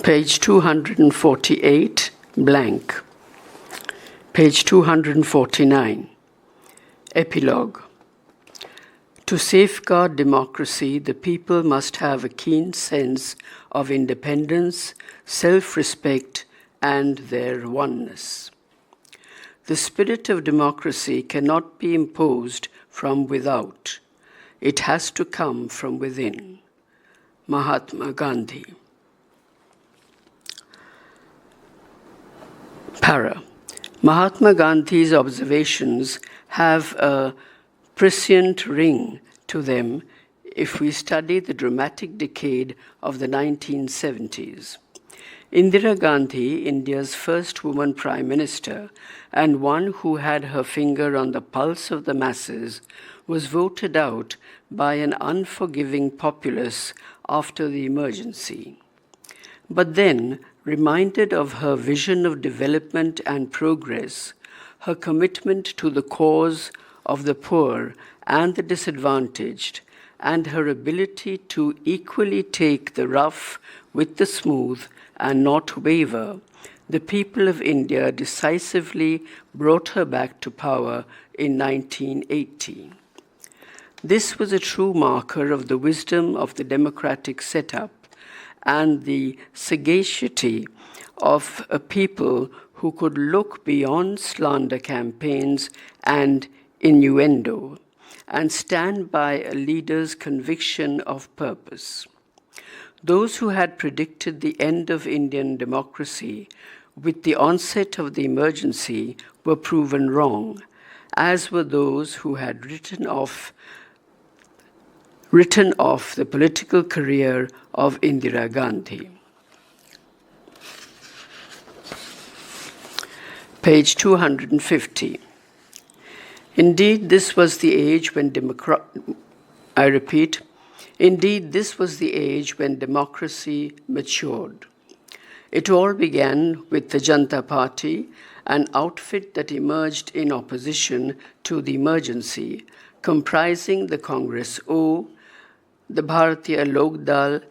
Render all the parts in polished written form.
Page 248, blank. Page 249, epilogue. To safeguard democracy, the people must have a keen sense of independence, self-respect, and their oneness. The spirit of democracy cannot be imposed from without. It has to come from within. Mahatma Gandhi. Para. Mahatma Gandhi's observations have a prescient ring to them if we study the dramatic decade of the 1970s. Indira Gandhi, India's first woman prime minister and one who had her finger on the pulse of the masses, was voted out by an unforgiving populace after the emergency. But then, reminded of her vision of development and progress, her commitment to the cause of the poor and the disadvantaged, and her ability to equally take the rough with the smooth and not waver, the people of India decisively brought her back to power in 1980. This was a true marker of the wisdom of the democratic setup and the sagacity of a people who could look beyond slander campaigns and innuendo and stand by a leader's conviction of purpose. Those who had predicted the end of Indian democracy with the onset of the emergency were proven wrong, as were those who had written off the political career of Indira Gandhi. Page 250. Indeed, this was the age when democracy matured. It all began with the Janata Party, an outfit that emerged in opposition to the emergency, comprising the Congress O, the Bharatiya Lok Dal,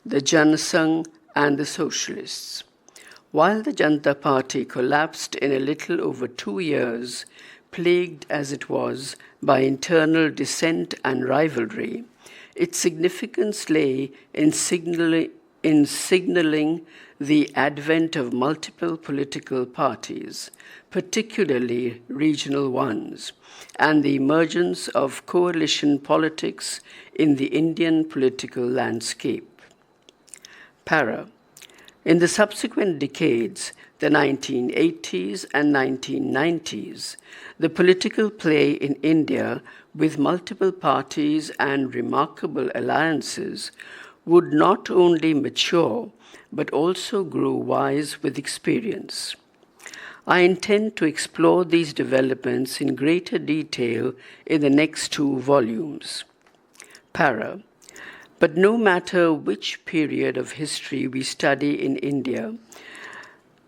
the Jan Sangh, and the Socialists. While the Janata Party collapsed in a little over 2 years, plagued as it was by internal dissent and rivalry, its significance lay in signaling the advent of multiple political parties, particularly regional ones, and the emergence of coalition politics in the Indian political landscape. Para. In the subsequent decades, the 1980s and 1990s, the political play in India with multiple parties and remarkable alliances would not only mature, but also grow wise with experience. I intend to explore these developments in greater detail in the next 2 volumes. Para. But no matter which period of history we study in India,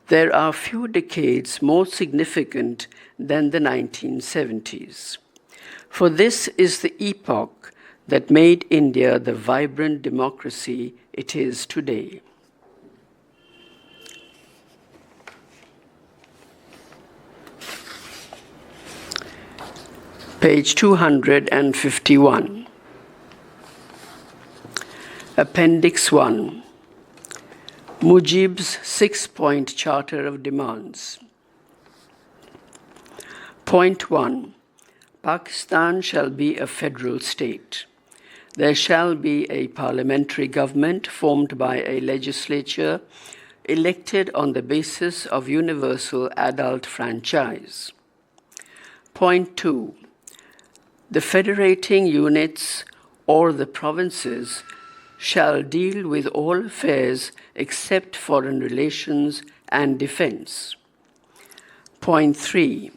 there are few decades more significant than the 1970s. For this is the epoch that made India the vibrant democracy it is today. Page 251. Appendix 1. Mujib's 6-point Charter of Demands. Point 1. Pakistan shall be a federal state. There shall be a parliamentary government formed by a legislature elected on the basis of universal adult franchise. Point 2. The federating units or the provinces shall deal with all affairs except foreign relations and defense. Point 3.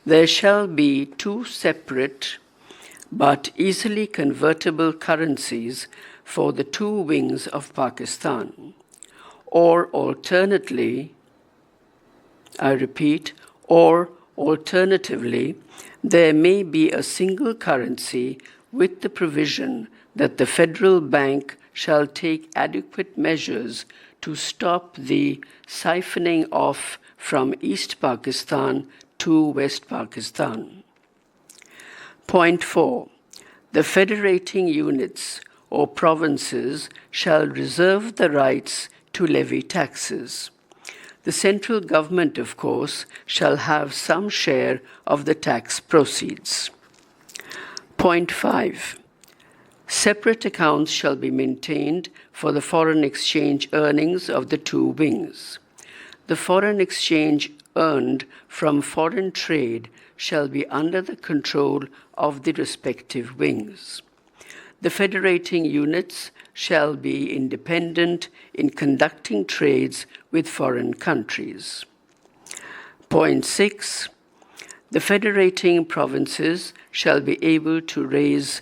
There shall be 2 separate but easily convertible currencies for the 2 wings of Pakistan. Or alternatively, there may be a single currency with the provision that the federal bank shall take adequate measures to stop the siphoning off from East Pakistan to West Pakistan. Point 4. The federating units or provinces shall reserve the rights to levy taxes. The central government, of course, shall have some share of the tax proceeds. Point 5. Separate accounts shall be maintained for the foreign exchange earnings of the two wings. The foreign exchange earned from foreign trade shall be under the control of the respective wings. The federating units shall be independent in conducting trades with foreign countries. Point 6. The federating provinces shall be able to raise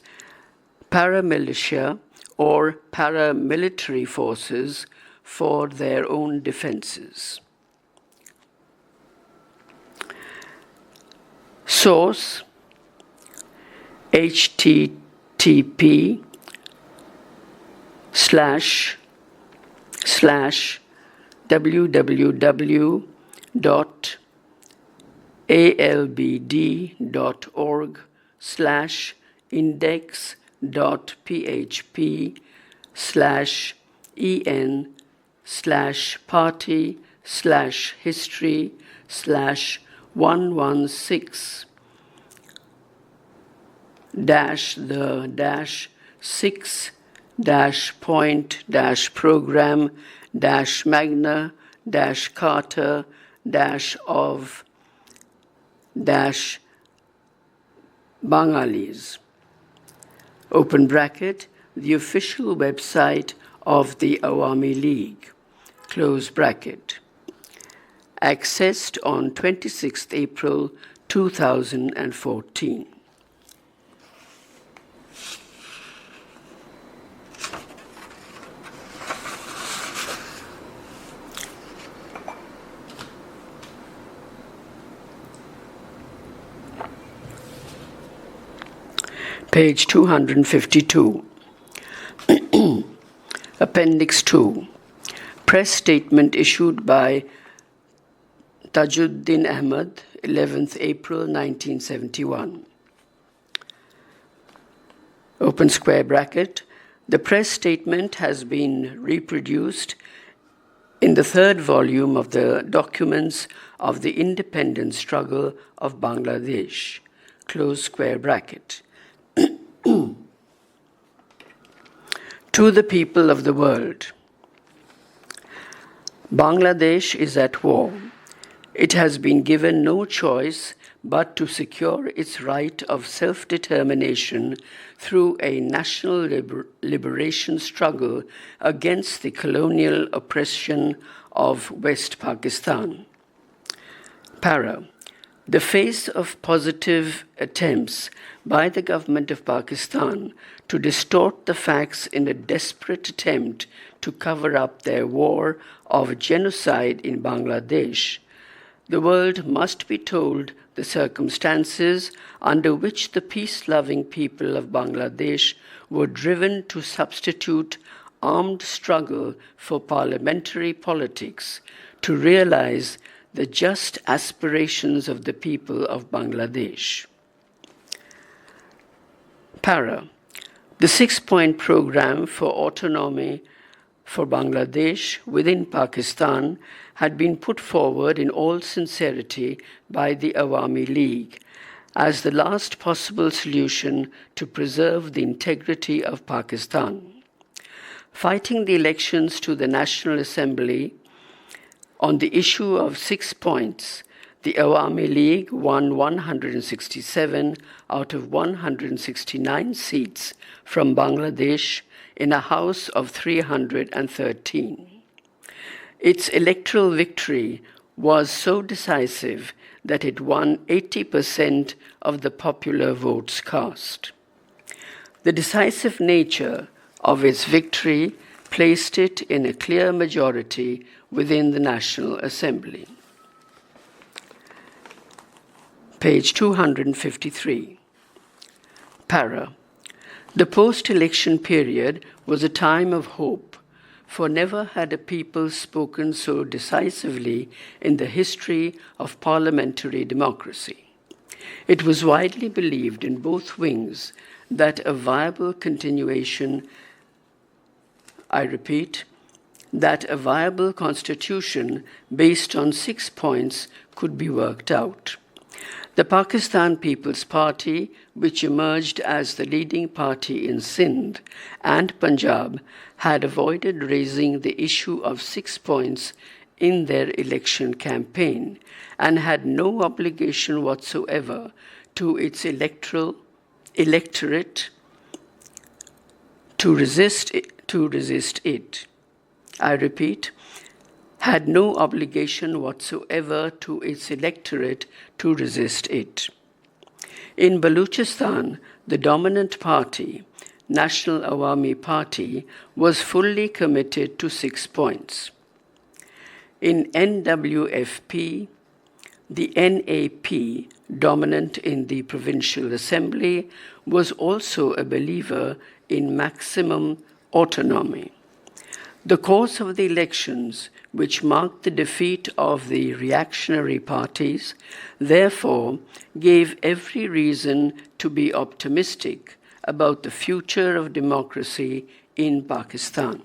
paramilitia or paramilitary forces for their own defenses. Source: http://www.albd.org/index.php/en/party/history/116 the 6-point-program Magna Carta of Bangalis. Open bracket, the official website of the Awami League. Close bracket. Accessed on 26th April 2014. Page 252. Appendix 2. Press statement issued by Tajuddin Ahmad, 11th April 1971. Open square bracket. The press statement has been reproduced in the third volume of the documents of the independence struggle of Bangladesh. Close square bracket. To the people of the world. Bangladesh is at war. It has been given no choice but to secure its right of self-determination through a national liberation struggle against the colonial oppression of West Pakistan. Para. The face of positive attempts by the government of Pakistan to distort the facts in a desperate attempt to cover up their war of genocide in Bangladesh, the world must be told the circumstances under which the peace-loving people of Bangladesh were driven to substitute armed struggle for parliamentary politics to realize the just aspirations of the people of Bangladesh. Para. The 6-point program for autonomy for Bangladesh within Pakistan had been put forward in all sincerity by the Awami League as the last possible solution to preserve the integrity of Pakistan. Fighting the elections to the National Assembly on the issue of 6 points, the Awami League won 167 out of 169 seats from Bangladesh in a House of 313. Its electoral victory was so decisive that it won 80% of the popular votes cast. The decisive nature of its victory placed it in a clear majority within the National Assembly. Page 253. Para. The post-election period was a time of hope for never had a people spoken so decisively in the history of parliamentary democracy. It was widely believed in both wings that a viable continuation, I repeat, that a viable constitution based on 6 points could be worked out. The Pakistan People's Party, which emerged as the leading party in Sindh and Punjab, had avoided raising the issue of 6 points in their election campaign and had no obligation whatsoever to its electorate to resist it. I repeat, had no obligation whatsoever to its electorate to resist it. In Baluchistan, the dominant party, National Awami Party, was fully committed to 6 points. In NWFP, the NAP, dominant in the Provincial Assembly, was also a believer in maximum autonomy. The course of the elections, which marked the defeat of the reactionary parties, therefore gave every reason to be optimistic about the future of democracy in Pakistan.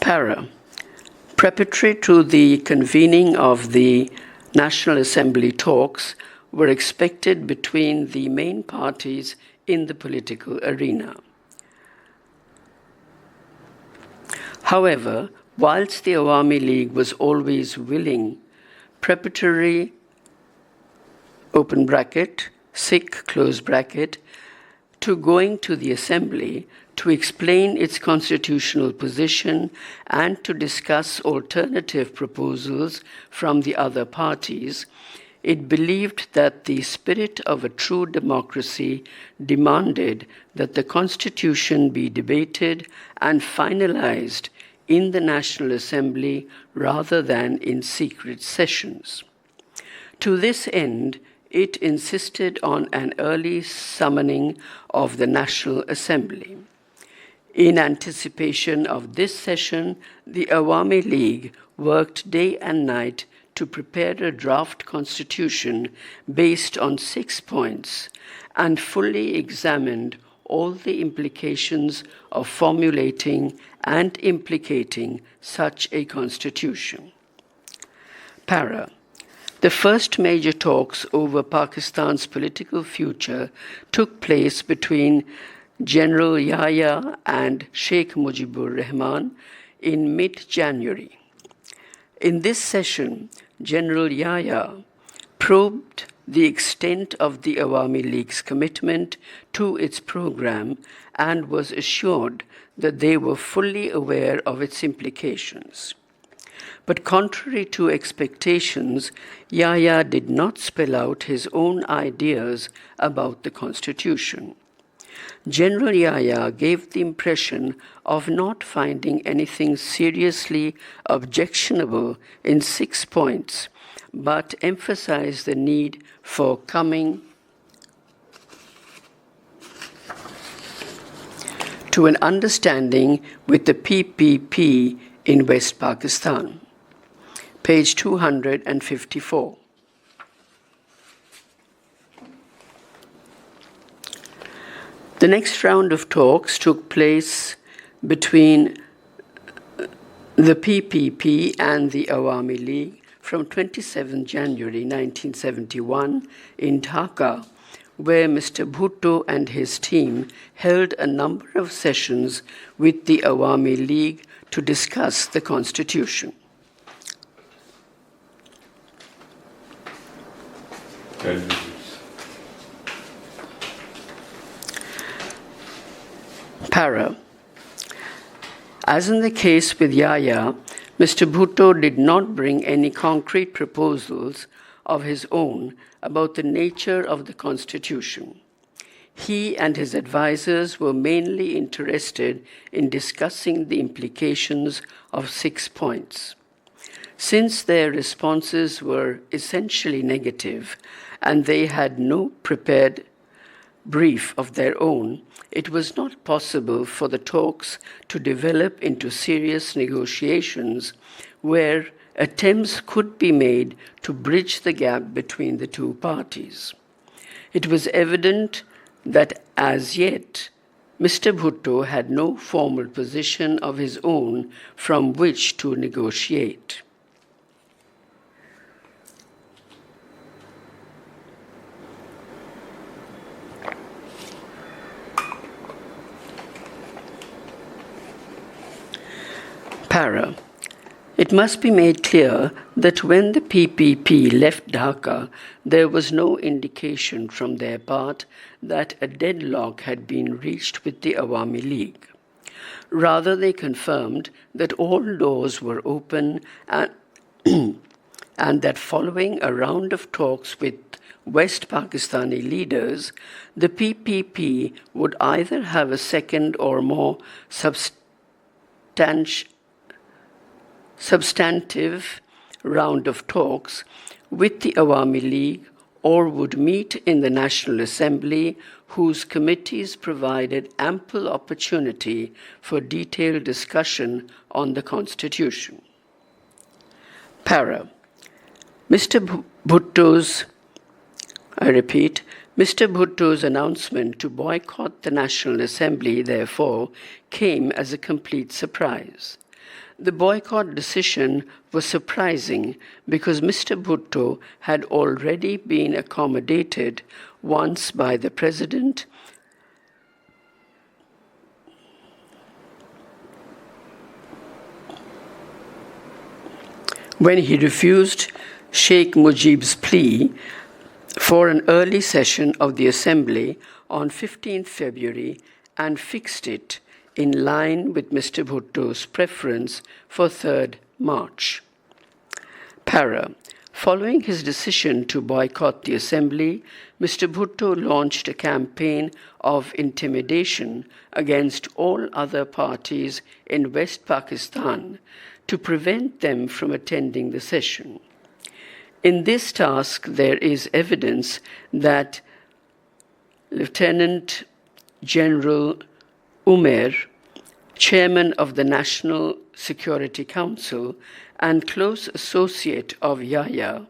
Para. Preparatory to the convening of the National Assembly talks were expected between the main parties in the political arena. However, whilst the Awami League was always willing, preparatory, open bracket, Sikh, close bracket, to going to the Assembly to explain its constitutional position and to discuss alternative proposals from the other parties, it believed that the spirit of a true democracy demanded that the Constitution be debated and finalized in the National Assembly rather than in secret sessions. To this end, it insisted on an early summoning of the National Assembly. In anticipation of this session, the Awami League worked day and night to prepare a draft constitution based on 6 points and fully examined all the implications of formulating and implicating such a constitution. Para. The first major talks over Pakistan's political future took place between General Yahya and Sheikh Mujibur Rahman in mid-January. In this session, General Yahya probed the extent of the Awami League's commitment to its program and was assured that they were fully aware of its implications. But contrary to expectations, Yahya did not spell out his own ideas about the Constitution. General Yahya gave the impression of not finding anything seriously objectionable in 6 points, but emphasized the need for coming to an understanding with the PPP in West Pakistan. Page 254. The next round of talks took place between the PPP and the Awami League from 27 January 1971 in Dhaka, where Mr. Bhutto and his team held a number of sessions with the Awami League to discuss the Constitution. Para. As in the case with Yahya, Mr. Bhutto did not bring any concrete proposals of his own about the nature of the Constitution. He and his advisors were mainly interested in discussing the implications of 6 points. Since their responses were essentially negative and they had no prepared brief of their own, it was not possible for the talks to develop into serious negotiations where attempts could be made to bridge the gap between the two parties. It was evident that as yet, Mr. Bhutto had no formal position of his own from which to negotiate. Para. It must be made clear that when the PPP left Dhaka, there was no indication from their part that a deadlock had been reached with the Awami League. Rather, they confirmed that all doors were open and that following a round of talks with West Pakistani leaders, the PPP would either have a second or more substantive round of talks with the Awami League or would meet in the National Assembly, whose committees provided ample opportunity for detailed discussion on the Constitution. Para. Mr. Bhutto's announcement to boycott the National Assembly, therefore, came as a complete surprise. The boycott decision was surprising because Mr. Bhutto had already been accommodated once by the President when he refused Sheikh Mujib's plea for an early session of the Assembly on 15 February and fixed it in line with Mr. Bhutto's preference for 3rd March. Para. Following his decision to boycott the Assembly, Mr. Bhutto launched a campaign of intimidation against all other parties in West Pakistan to prevent them from attending the session. In this task, there is evidence that Lieutenant General Umer, chairman of the National Security Council and close associate of Yahya,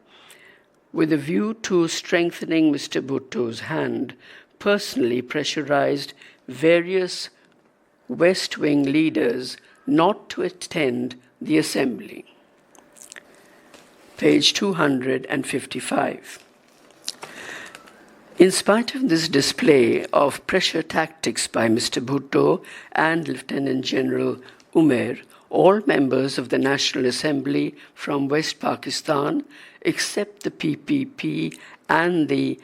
with a view to strengthening Mr. Bhutto's hand, personally pressurized various West Wing leaders not to attend the Assembly. Page 255. In spite of this display of pressure tactics by Mr. Bhutto and Lieutenant General Umer, all members of the National Assembly from West Pakistan, except the PPP and the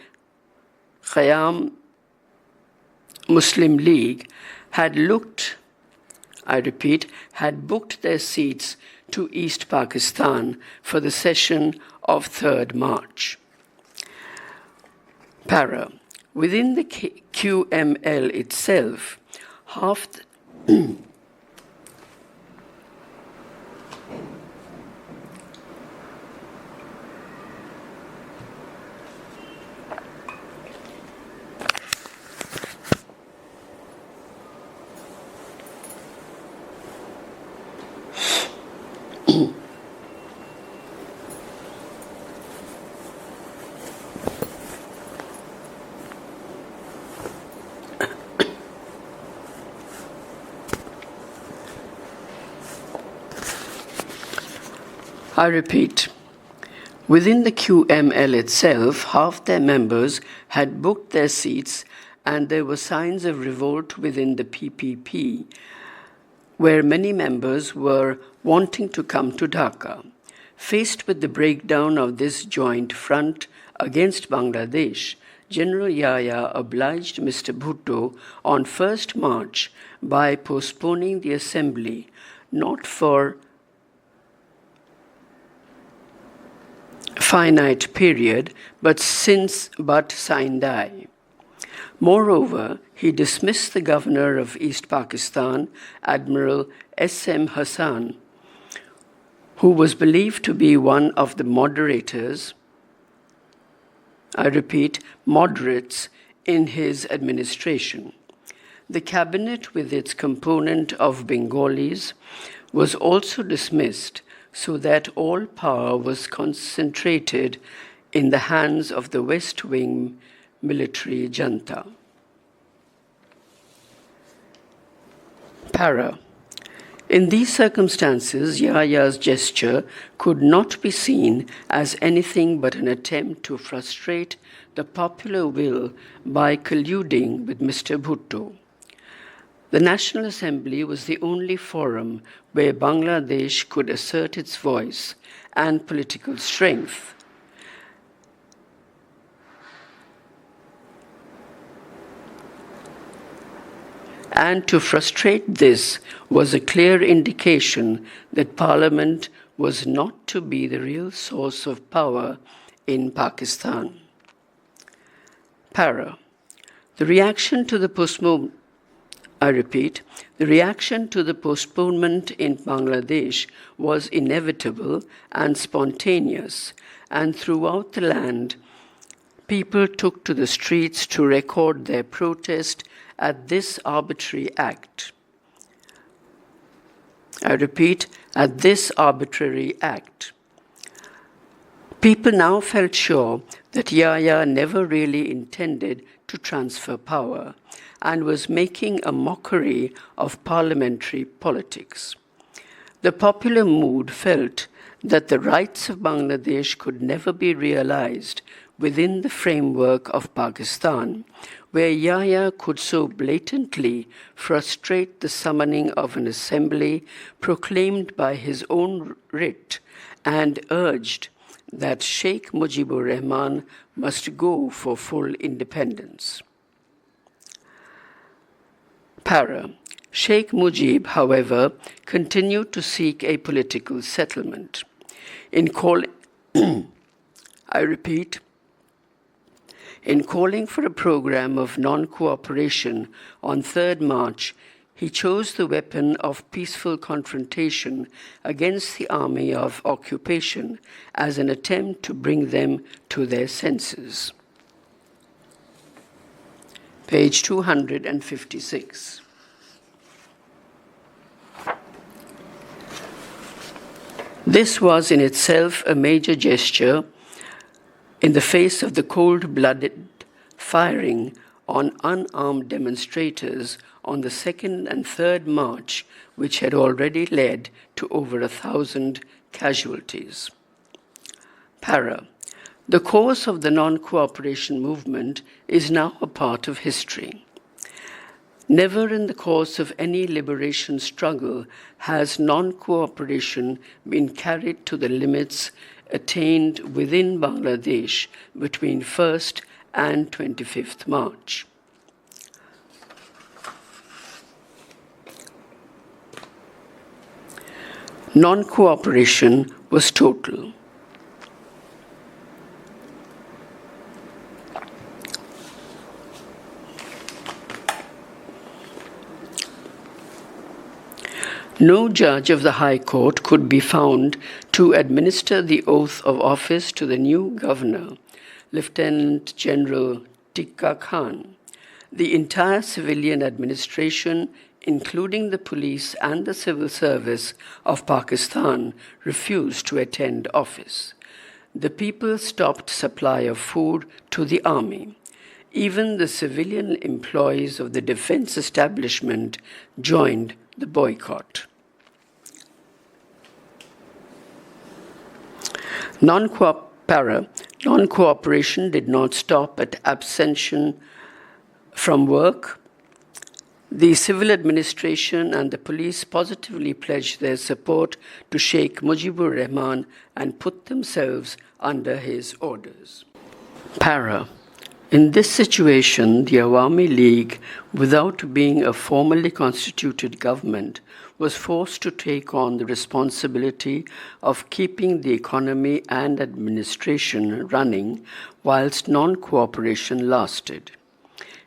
Qiyam Muslim League, had booked their seats to East Pakistan for the session of 3rd March. Para. Within the QML itself, half the I repeat, within the QML itself, half their members had booked their seats and there were signs of revolt within the PPP, where many members were wanting to come to Dhaka. Faced with the breakdown of this joint front against Bangladesh, General Yahya obliged Mr. Bhutto on 1st March by postponing the Assembly, not for finite period, but sine die. Moreover, he dismissed the governor of East Pakistan, Admiral S.M. Hassan, who was believed to be one of the moderators, I repeat, moderates in his administration. The cabinet, with its component of Bengalis, was also dismissed so that all power was concentrated in the hands of the West Wing military junta. Para. In these circumstances, Yaya's gesture could not be seen as anything but an attempt to frustrate the popular will by colluding with Mr. Bhutto. The National Assembly was the only forum where Bangladesh could assert its voice and political strength. And to frustrate this was a clear indication that Parliament was not to be the real source of power in Pakistan. Para. The reaction to the postponement in Bangladesh was inevitable and spontaneous, and throughout the land, people took to the streets to record their protest at this arbitrary act. I repeat, at this arbitrary act. People now felt sure that Yahya never really intended to transfer power and was making a mockery of parliamentary politics. The popular mood felt that the rights of Bangladesh could never be realized within the framework of Pakistan, where Yahya could so blatantly frustrate the summoning of an assembly proclaimed by his own writ and urged that Sheikh Mujibur Rahman must go for full independence. Para. Sheikh Mujib, however, continued to seek a political settlement. In calling for a program of non-cooperation on 3rd March, he chose the weapon of peaceful confrontation against the army of occupation as an attempt to bring them to their senses. Page 256. This was in itself a major gesture in the face of the cold-blooded firing on unarmed demonstrators on the 2nd and 3rd March, which had already led to over 1,000 casualties. Para. The course of the non-cooperation movement is now a part of history. Never in the course of any liberation struggle has non-cooperation been carried to the limits attained within Bangladesh between 1st and 25th March. Non-cooperation was total. No judge of the High Court could be found to administer the oath of office to the new governor, Lieutenant General Tikka Khan. The entire civilian administration, including the police and the civil service of Pakistan, refused to attend office. The people stopped supply of food to the army. Even the civilian employees of the defense establishment joined the boycott. Non-cooperation did not stop at abstention from work. The civil administration and the police positively pledged their support to Sheikh Mujibur Rahman and put themselves under his orders. Para. In this situation, the Awami League, without being a formally constituted government, was forced to take on the responsibility of keeping the economy and administration running whilst non-cooperation lasted.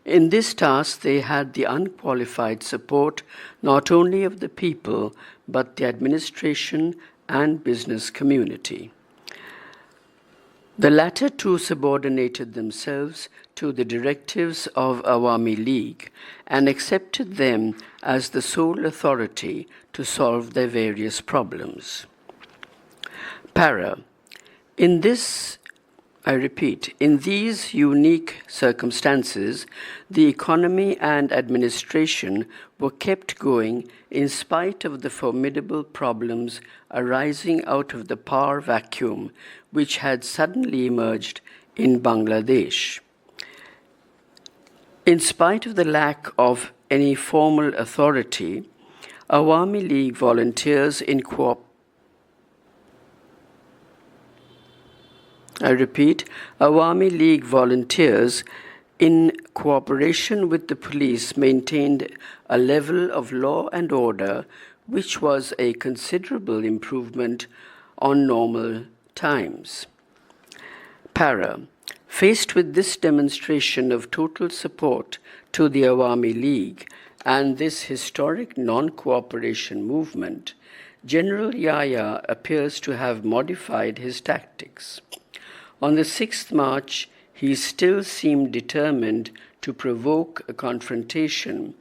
In this task, they had the unqualified support not only of the people, but the administration and business community. The latter two subordinated themselves to the directives of Awami League and accepted them as the sole authority to solve their various problems. Para. In these unique circumstances, the economy and administration were kept going in spite of the formidable problems arising out of the power vacuum which had suddenly emerged in Bangladesh. In spite of the lack of any formal authority, Awami League volunteers in Awami League volunteers in cooperation with the police maintained a level of law and order which was a considerable improvement on normal times. Para. Faced with this demonstration of total support to the Awami League and this historic non-cooperation movement, General Yahya appears to have modified his tactics. On the 6th March, he still seemed determined to provoke a confrontation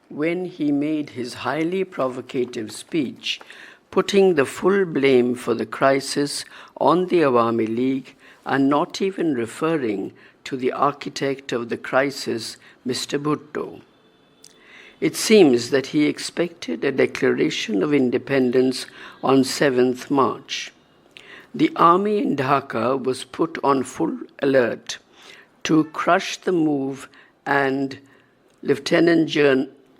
when he made his highly provocative speech, putting the full blame for the crisis on the Awami League and not even referring to the architect of the crisis, Mr. Bhutto. It seems that he expected a declaration of independence on 7th March. The army in Dhaka was put on full alert to crush the move, and Lieutenant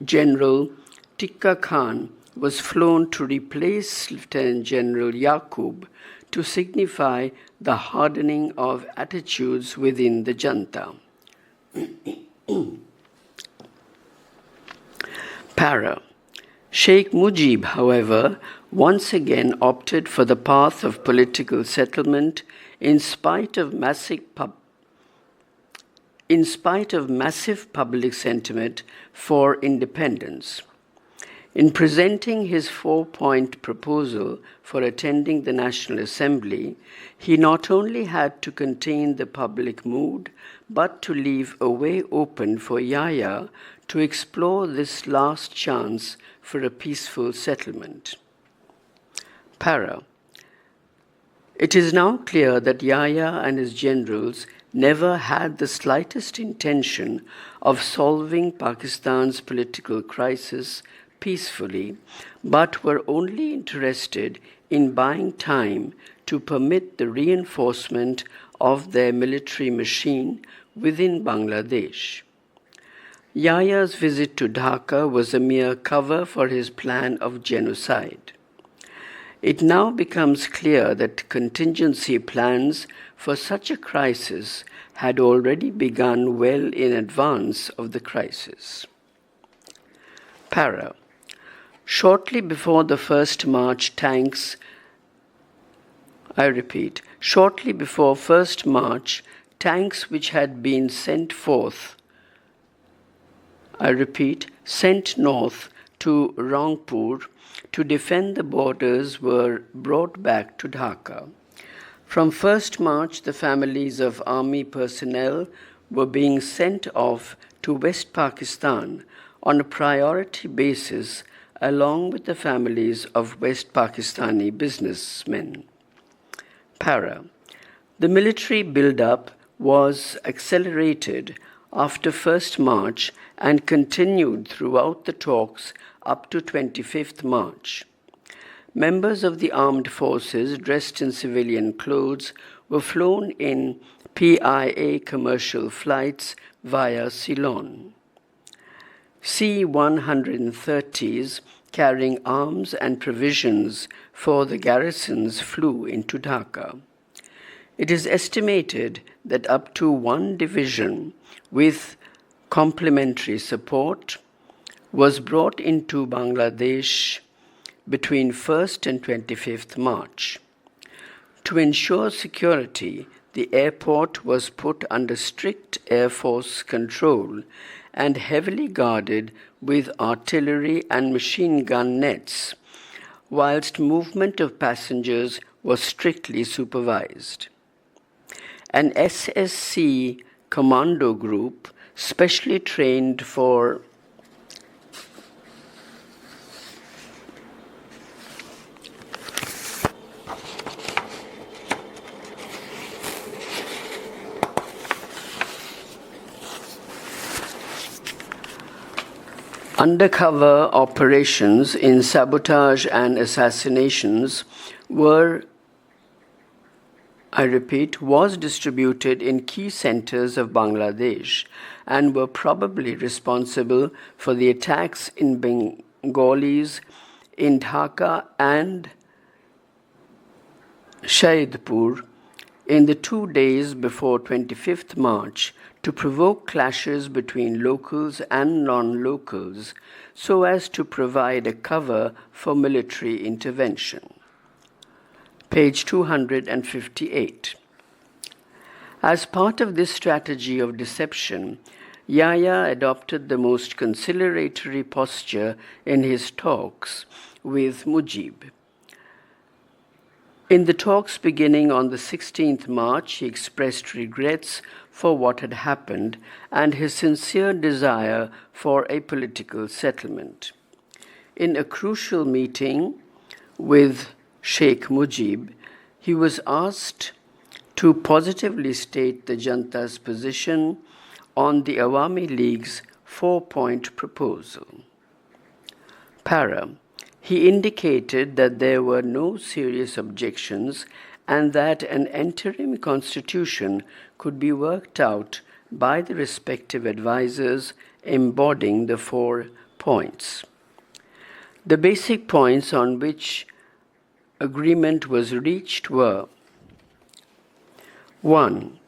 General Tikka Khan was flown to replace Lieutenant General Yaqub to signify the hardening of attitudes within the junta. Para. Sheikh Mujib, however, once again opted for the path of political settlement in spite of massive public sentiment for independence. In presenting his 4-point proposal for attending the National Assembly, he not only had to contain the public mood, but to leave a way open for Yahya to explore this last chance for a peaceful settlement. Para. It is now clear that Yahya and his generals never had the slightest intention of solving Pakistan's political crisis peacefully, but were only interested in buying time to permit the reinforcement of their military machine within Bangladesh. Yahya's visit to Dhaka was a mere cover for his plan of genocide. It now becomes clear that contingency plans for such a crisis had already begun well in advance of the crisis. Para. Shortly before the 1st March, tanks which had been sent north to Rangpur to defend the borders were brought back to Dhaka. From 1st March, the families of army personnel were being sent off to West Pakistan on a priority basis along with the families of West Pakistani businessmen. Para. The military build-up was accelerated after 1st March and continued throughout the talks up to 25th March. Members of the armed forces dressed in civilian clothes were flown in PIA commercial flights via Ceylon. C-130s carrying arms and provisions for the garrisons flew into Dhaka. It is estimated that up to 1 division with complementary support was brought into Bangladesh between 1st and 25th March. To ensure security, the airport was put under strict Air Force control and heavily guarded with artillery and machine gun nets, whilst movement of passengers was strictly supervised. An SSC commando group, specially trained for undercover operations in sabotage and assassinations was distributed in key centers of Bangladesh and were probably responsible for the attacks in Bengalis in Dhaka and Shahidpur in the 2 days before 25th March to provoke clashes between locals and non-locals so as to provide a cover for military intervention. Page 258. As part of this strategy of deception, Yahya adopted the most conciliatory posture in his talks with Mujib. In the talks beginning on the 16th March, he expressed regrets for what had happened and his sincere desire for a political settlement. In a crucial meeting with Sheikh Mujib, he was asked to positively state the Janta's position on the Awami League's 4-point proposal. Para. He indicated that there were no serious objections and that an interim constitution could be worked out by the respective advisors embodying the 4 points. The basic points on which agreement was reached were: 1.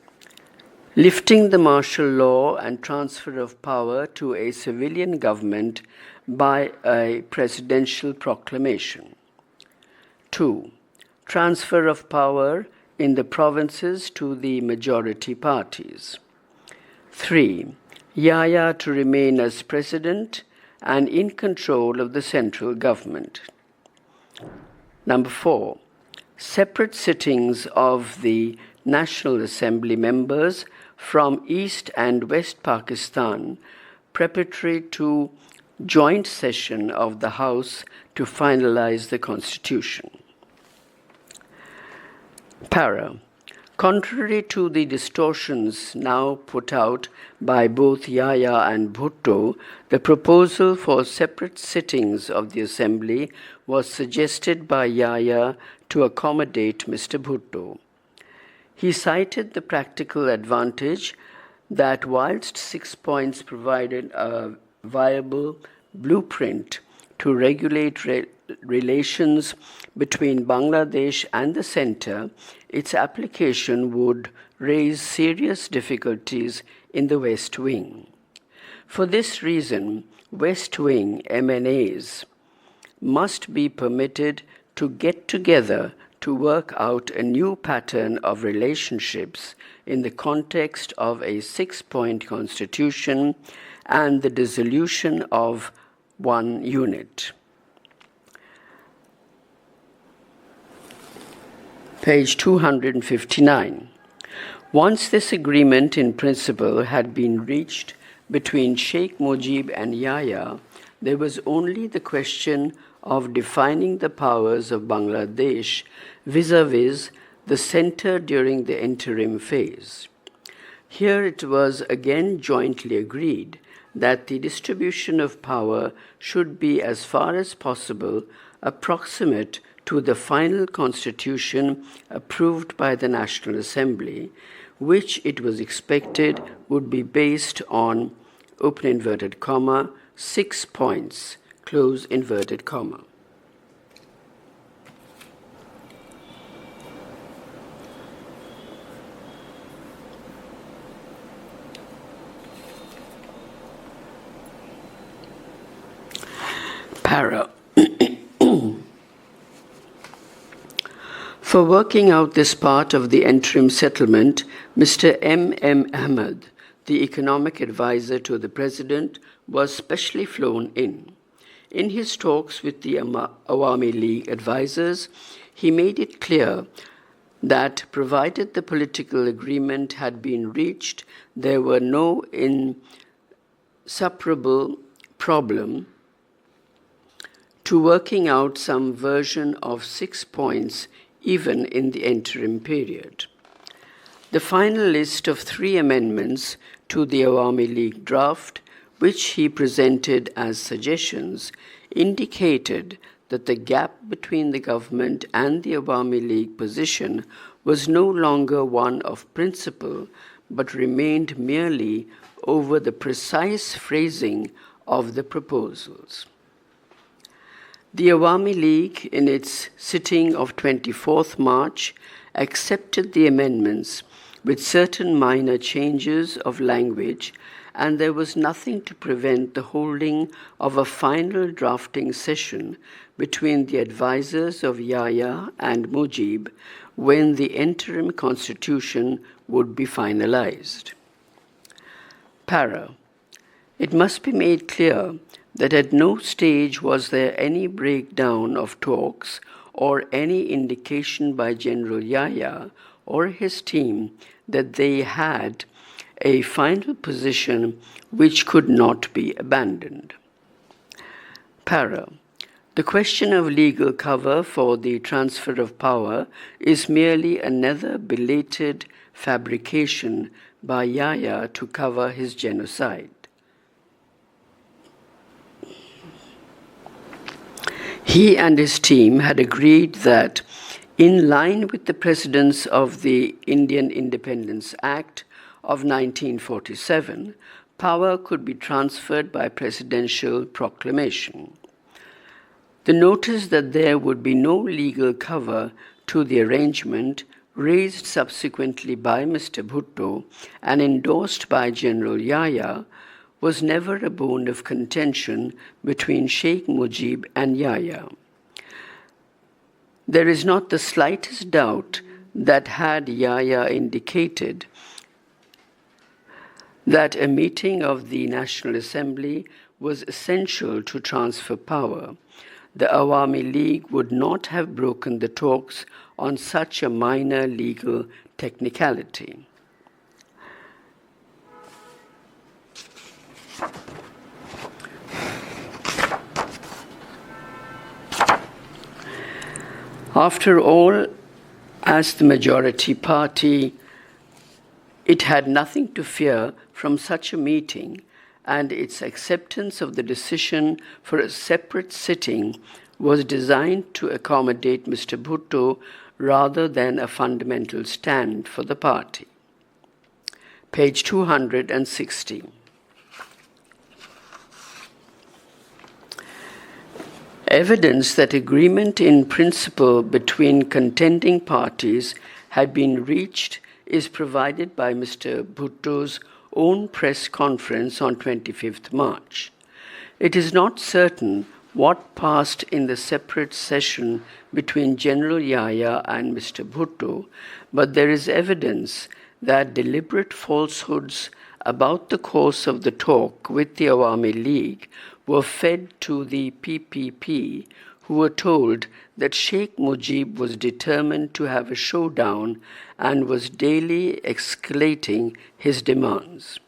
Lifting the martial law and transfer of power to a civilian government by a presidential proclamation. 2. Transfer of power in the provinces to the majority parties. 3. Yahya to remain as president and in control of the central government. 4. Separate sittings of the National Assembly members from East and West Pakistan preparatory to joint session of the House to finalize the constitution. Para. Contrary to the distortions now put out by both Yahya and Bhutto, the proposal for separate sittings of the Assembly was suggested by Yahya to accommodate Mr. Bhutto. He cited the practical advantage that whilst 6 points provided a viable blueprint to regulate relations between Bangladesh and the center, its application would raise serious difficulties in the West Wing. For this reason, West Wing MNAs must be permitted to get together to work out a new pattern of relationships in the context of a 6-point constitution and the dissolution of one unit. Page 259. Once this agreement in principle had been reached between Sheikh Mujib and Yahya, there was only the question of defining the powers of Bangladesh vis-a-vis the center during the interim phase. Here it was again jointly agreed that the distribution of power should be as far as possible approximate to the final constitution approved by the National Assembly, which it was expected would be based on, open inverted comma, 6 points, close inverted comma. Para. For working out this part of the interim settlement, Mr. M. Ahmed, the economic advisor to the president, was specially flown in. In his talks with the Awami League advisors, he made it clear that provided the political agreement had been reached, there were no insuperable problem to working out some version of 6 points even in the interim period. The final list of 3 amendments to the Awami League draft, which he presented as suggestions, indicated that the gap between the government and the Awami League position was no longer one of principle, but remained merely over the precise phrasing of the proposals. The Awami League, in its sitting of 24th March, accepted the amendments with certain minor changes of language, and there was nothing to prevent the holding of a final drafting session between the advisors of Yahya and Mujib when the interim constitution would be finalized. Para. It must be made clear that at no stage was there any breakdown of talks or any indication by General Yahya or his team that they had a final position which could not be abandoned. Para. The question of legal cover for the transfer of power is merely another belated fabrication by Yahya to cover his genocide. He and his team had agreed that, in line with the precedents of the Indian Independence Act of 1947, power could be transferred by presidential proclamation. The notice that there would be no legal cover to the arrangement, raised subsequently by Mr. Bhutto and endorsed by General Yahya, was never a bone of contention between Sheikh Mujib and Yahya. There is not the slightest doubt that had Yahya indicated that a meeting of the National Assembly was essential to transfer power, the Awami League would not have broken the talks on such a minor legal technicality. After all, as the majority party, it had nothing to fear from such a meeting, and its acceptance of the decision for a separate sitting was designed to accommodate Mr. Bhutto rather than a fundamental stand for the party. Page 260. Evidence that agreement in principle between contending parties had been reached is provided by Mr. Bhutto's own press conference on 25th March. It is not certain what passed in the separate session between General Yahya and Mr. Bhutto, but there is evidence that deliberate falsehoods about the course of the talk with the Awami League were fed to the PPP, who were told that Sheikh Mujib was determined to have a showdown and was daily escalating his demands.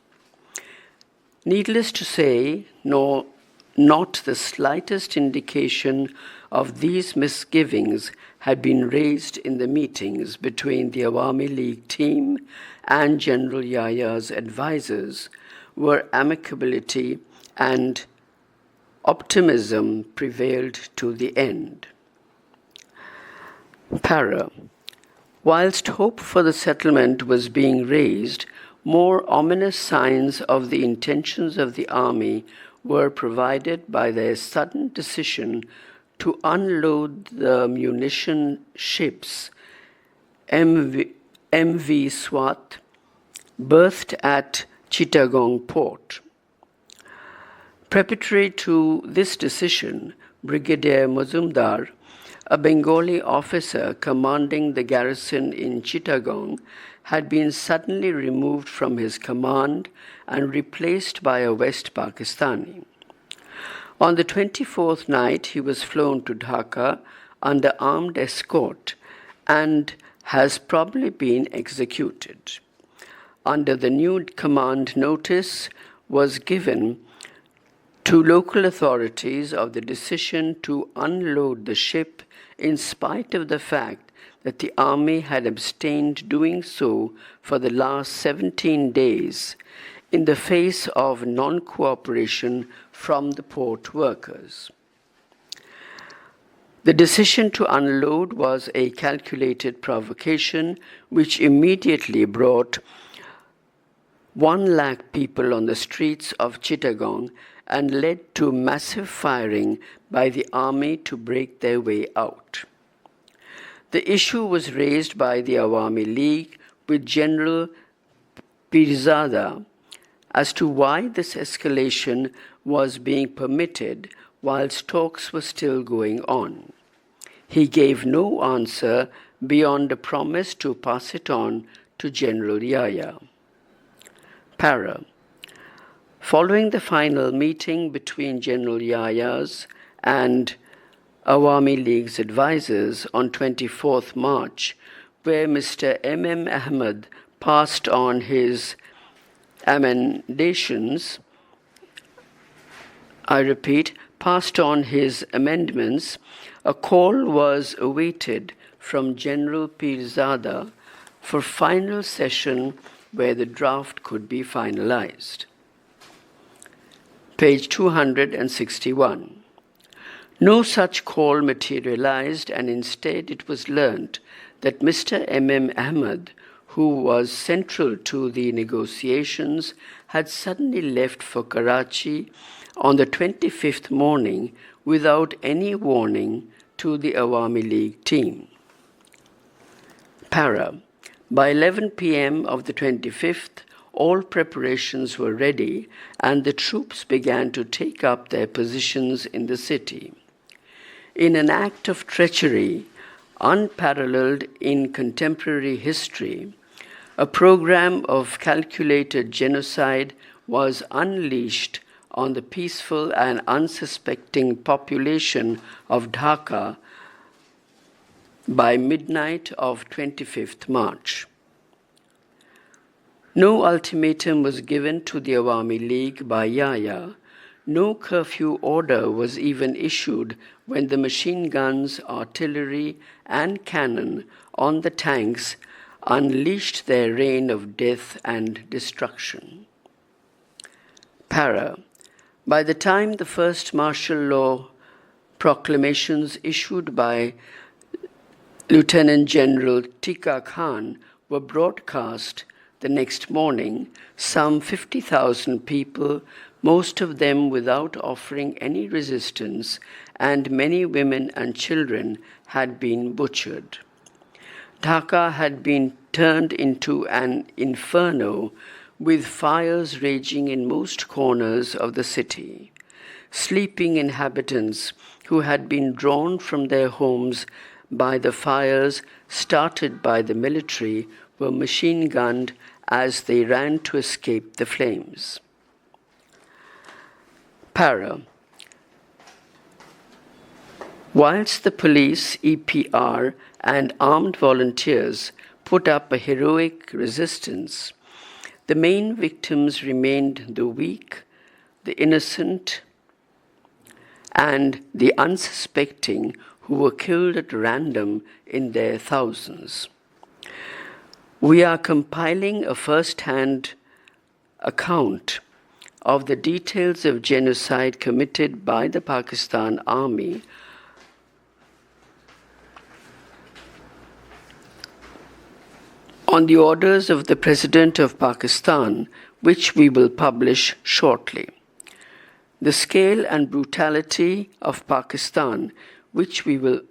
Needless to say, not the slightest indication of these misgivings had been raised in the meetings between the Awami League team and General Yahya's advisors, where amicability and optimism prevailed to the end. Para. Whilst hope for the settlement was being raised, more ominous signs of the intentions of the army were provided by their sudden decision to unload the munition ships MV Swat, berthed at Chittagong port. Preparatory to this decision, Brigadier Mazumdar, a Bengali officer commanding the garrison in Chittagong, had been suddenly removed from his command and replaced by a West Pakistani. On the 24th night, he was flown to Dhaka under armed escort and has probably been executed. Under the new command, notice was given to local authorities of the decision to unload the ship in spite of the fact that the army had abstained doing so for the last 17 days in the face of non-cooperation from the port workers. The decision to unload was a calculated provocation which immediately brought 1 lakh people on the streets of Chittagong and led to massive firing by the army to break their way out. The issue was raised by the Awami League with General Pirzada as to why this escalation was being permitted whilst talks were still going on. He gave no answer beyond a promise to pass it on to General Yahya. Para. Following the final meeting between General Yahya's and Awami League's advisors on 24th March, where Mr. M. Ahmed passed on his amendations, passed on his amendments, a call was awaited from General Pirzada for final session where the draft could be finalized. Page 261. No such call materialized, and instead it was learnt that Mr. M. Ahmed, who was central to the negotiations, had suddenly left for Karachi on the 25th morning without any warning to the Awami League team. Para. By 11 p.m. of the 25th, all preparations were ready and the troops began to take up their positions in the city. In an act of treachery unparalleled in contemporary history, a program of calculated genocide was unleashed on the peaceful and unsuspecting population of Dhaka by midnight of 25th March. No ultimatum was given to the Awami League by Yahya. No curfew order was even issued when the machine guns, artillery, and cannon on the tanks unleashed their rain of death and destruction. Para. By the time the first martial law proclamations issued by Lieutenant General Tika Khan were broadcast the next morning, some 50,000 people, most of them without offering any resistance, and many women and children had been butchered. Dhaka had been turned into an inferno with fires raging in most corners of the city. Sleeping inhabitants who had been drawn from their homes by the fires started by the military were machine-gunned as they ran to escape the flames. Para. Whilst the police, EPR, and armed volunteers put up a heroic resistance, the main victims remained the weak, the innocent, and the unsuspecting who were killed at random in their thousands. We are compiling a first-hand account of the details of genocide committed by the Pakistan Army on the orders of the President of Pakistan, which we will publish shortly. The scale and brutality of Pakistan, which we will,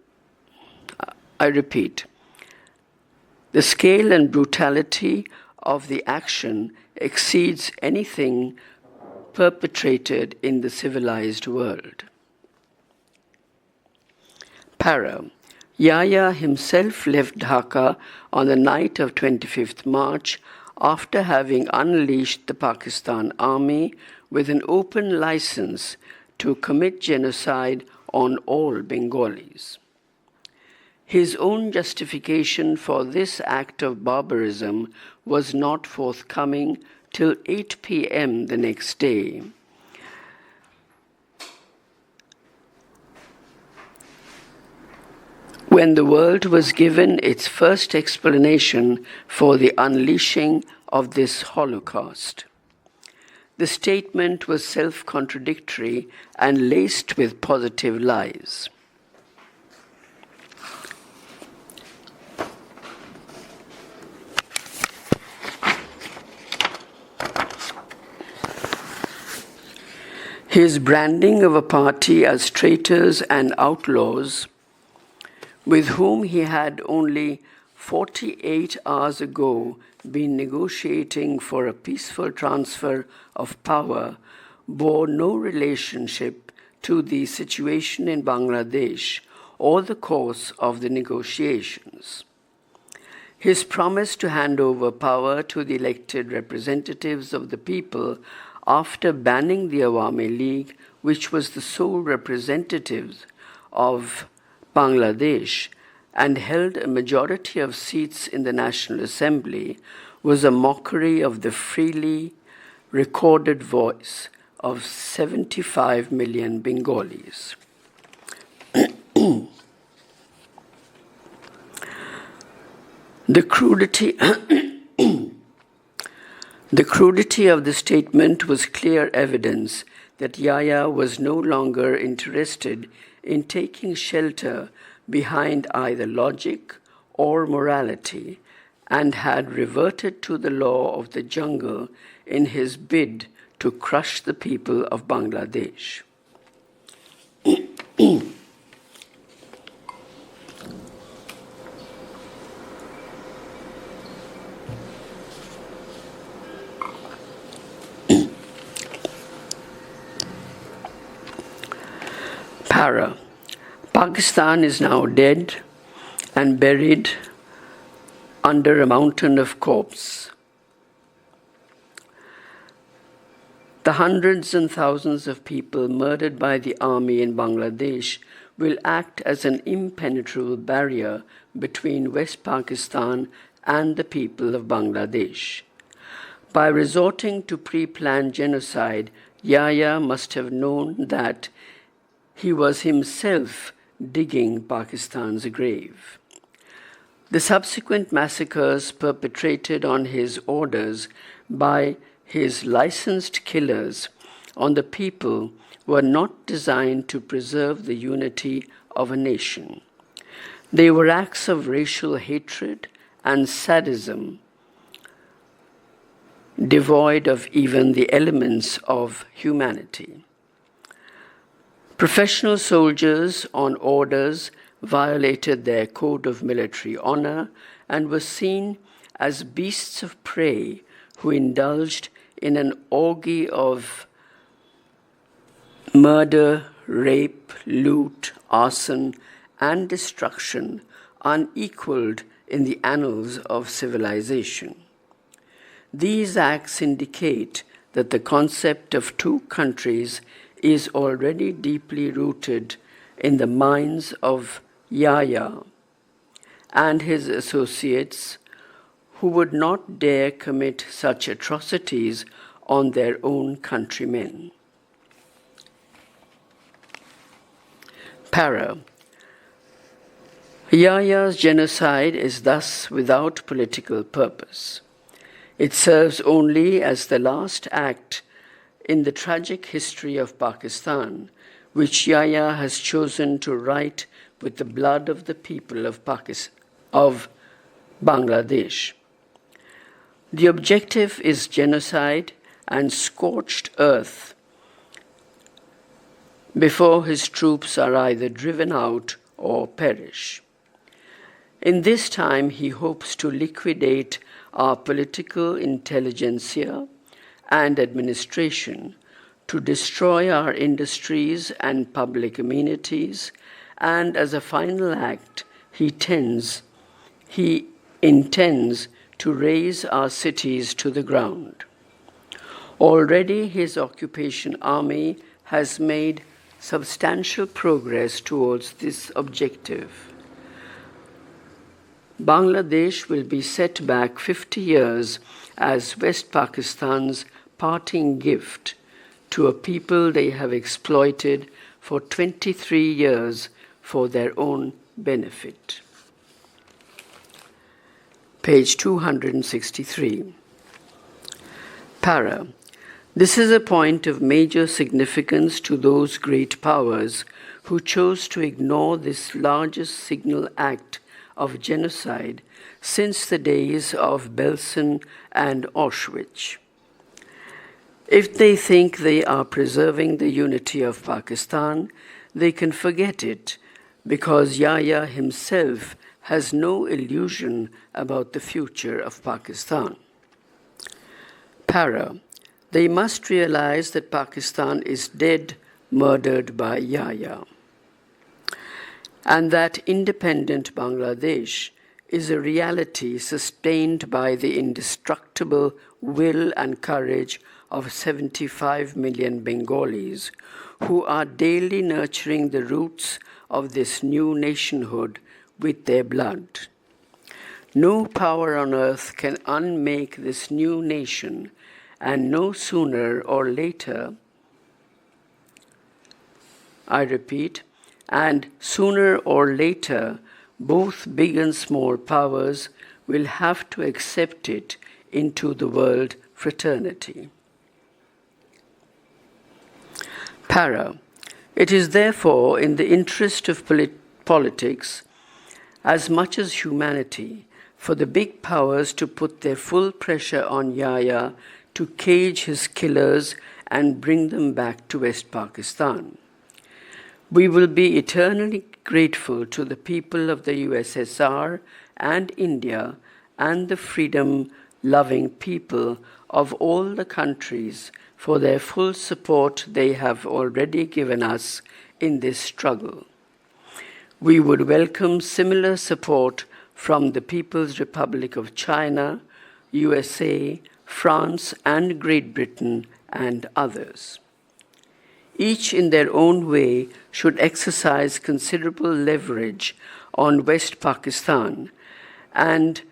the scale and brutality of the action exceeds anything perpetrated in the civilized world. Para. Yahya himself left Dhaka on the night of 25th March after having unleashed the Pakistan Army with an open license to commit genocide on all Bengalis. His own justification for this act of barbarism was not forthcoming till 8 p.m. the next day. When the world was given its first explanation for the unleashing of this Holocaust. The statement was self-contradictory and laced with positive lies. His branding of a party as traitors and outlaws, with whom he had only 48 hours ago been negotiating for a peaceful transfer of power, bore no relationship to the situation in Bangladesh or the course of the negotiations. His promise to hand over power to the elected representatives of the people after banning the Awami League, which was the sole representative of Bangladesh and held a majority of seats in the National Assembly, was a mockery of the freely recorded voice of 75 million Bengalis. The crudity of the statement was clear evidence that Yahya was no longer interested in taking shelter behind either logic or morality and had reverted to the law of the jungle in his bid to crush the people of Bangladesh. Para. Pakistan is now dead and buried under a mountain of corpses. The hundreds and thousands of people murdered by the army in Bangladesh will act as an impenetrable barrier between West Pakistan and the people of Bangladesh. By resorting to pre-planned genocide, Yahya must have known that he was himself digging Pakistan's grave. The subsequent massacres perpetrated on his orders by his licensed killers on the people were not designed to preserve the unity of a nation. They were acts of racial hatred and sadism, devoid of even the elements of humanity. Professional soldiers on orders violated their code of military honor and were seen as beasts of prey who indulged in an orgy of murder, rape, loot, arson, and destruction unequaled in the annals of civilization. These acts indicate that the concept of two countries is already deeply rooted in the minds of Yahya and his associates, who would not dare commit such atrocities on their own countrymen. Para. Yahya's genocide is thus without political purpose. It serves only as the last act in the tragic history of Pakistan, which Yahya has chosen to write with the blood of the people of Bangladesh. The objective is genocide and scorched earth before his troops are either driven out or perish. In this time, he hopes to liquidate our political intelligentsia and administration, to destroy our industries and public amenities, and as a final act, he intends to raze our cities to the ground. Already his occupation army has made substantial progress towards this objective. Bangladesh will be set back 50 years as West Pakistan's parting gift to a people they have exploited for 23 years for their own benefit. Page 263. Para. This is a point of major significance to those great powers who chose to ignore this largest signal act of genocide since the days of Belsen and Auschwitz. If they think they are preserving the unity of Pakistan, they can forget it, because Yahya himself has no illusion about the future of Pakistan. Para. They must realize that Pakistan is dead, murdered by Yahya, and that independent Bangladesh is a reality sustained by the indestructible will and courage of 75 million Bengalis who are daily nurturing the roots of this new nationhood with their blood. No power on earth can unmake this new nation, and no sooner or later, I repeat, and sooner or later, both big and small powers will have to accept it into the world fraternity. Para. It is therefore in the interest of politics, as much as humanity, for the big powers to put their full pressure on Yahya to cage his killers and bring them back to West Pakistan. We will be eternally grateful to the people of the USSR and India and the freedom-loving people of all the countries for their full support they have already given us in this struggle. We would welcome similar support from the People's Republic of China, USA, France, and Great Britain, and others. Each in their own way should exercise considerable leverage on West Pakistan, and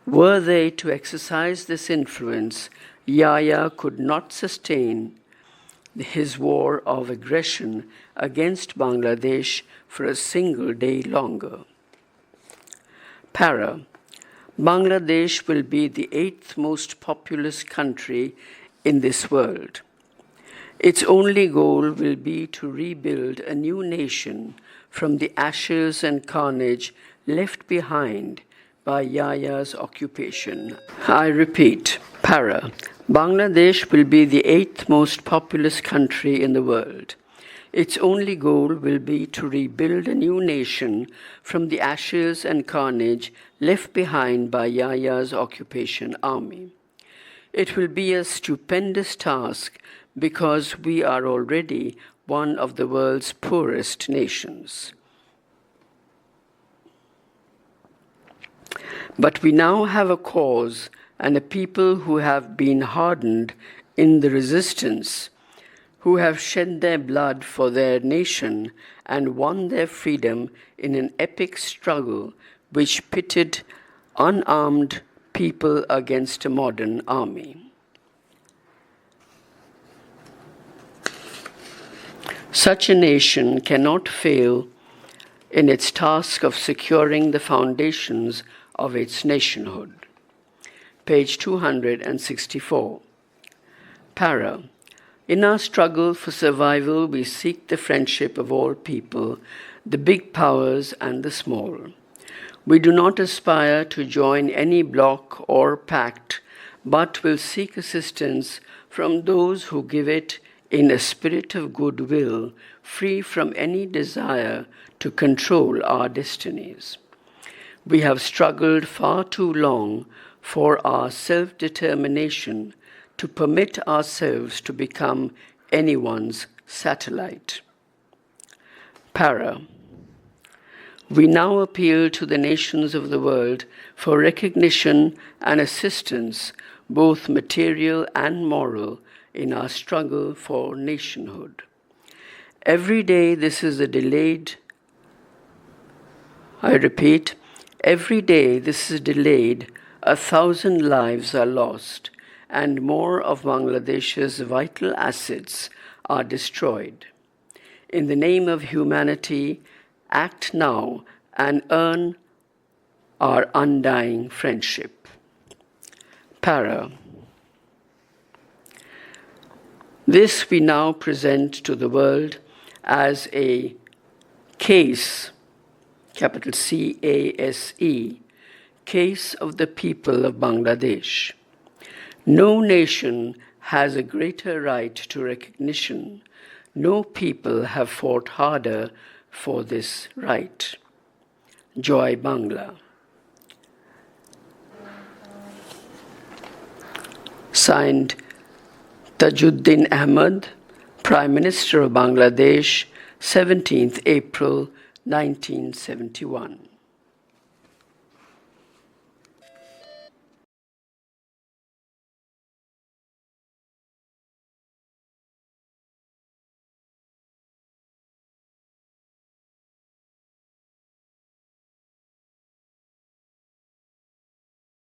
were they to exercise this influence, Yahya could not sustain his war of aggression against Bangladesh for a single day longer. Para. Bangladesh will be the 8th most populous country in this world. Its only goal will be to rebuild a new nation from the ashes and carnage left behind by Yahya's occupation. I repeat, Para. Bangladesh will be the 8th most populous country in the world. Its only goal will be to rebuild a new nation from the ashes and carnage left behind by Yahya's occupation army. It will be a stupendous task because we are already one of the world's poorest nations. But we now have a cause and a people who have been hardened in the resistance, who have shed their blood for their nation and won their freedom in an epic struggle which pitted unarmed people against a modern army. Such a nation cannot fail in its task of securing the foundations of its nationhood. Page 264. Para. In our struggle for survival, we seek the friendship of all people, the big powers and the small. We do not aspire to join any bloc or pact, but will seek assistance from those who give it in a spirit of goodwill, free from any desire to control our destinies. We have struggled far too long for our self-determination to permit ourselves to become anyone's satellite. Para. We now appeal to the nations of the world for recognition and assistance, both material and moral, in our struggle for nationhood. Every day this is a delayed, I repeat, every day this is delayed, 1,000 lives are lost, and more of Bangladesh's vital assets are destroyed. In the name of humanity, act now and earn our undying friendship. Para. This we now present to the world as a case, capital C-A-S-E, case of the people of Bangladesh. No nation has a greater right to recognition. No people have fought harder for this right. Joy Bangla. Signed, Tajuddin Ahmed, Prime Minister of Bangladesh, 17th April 1971.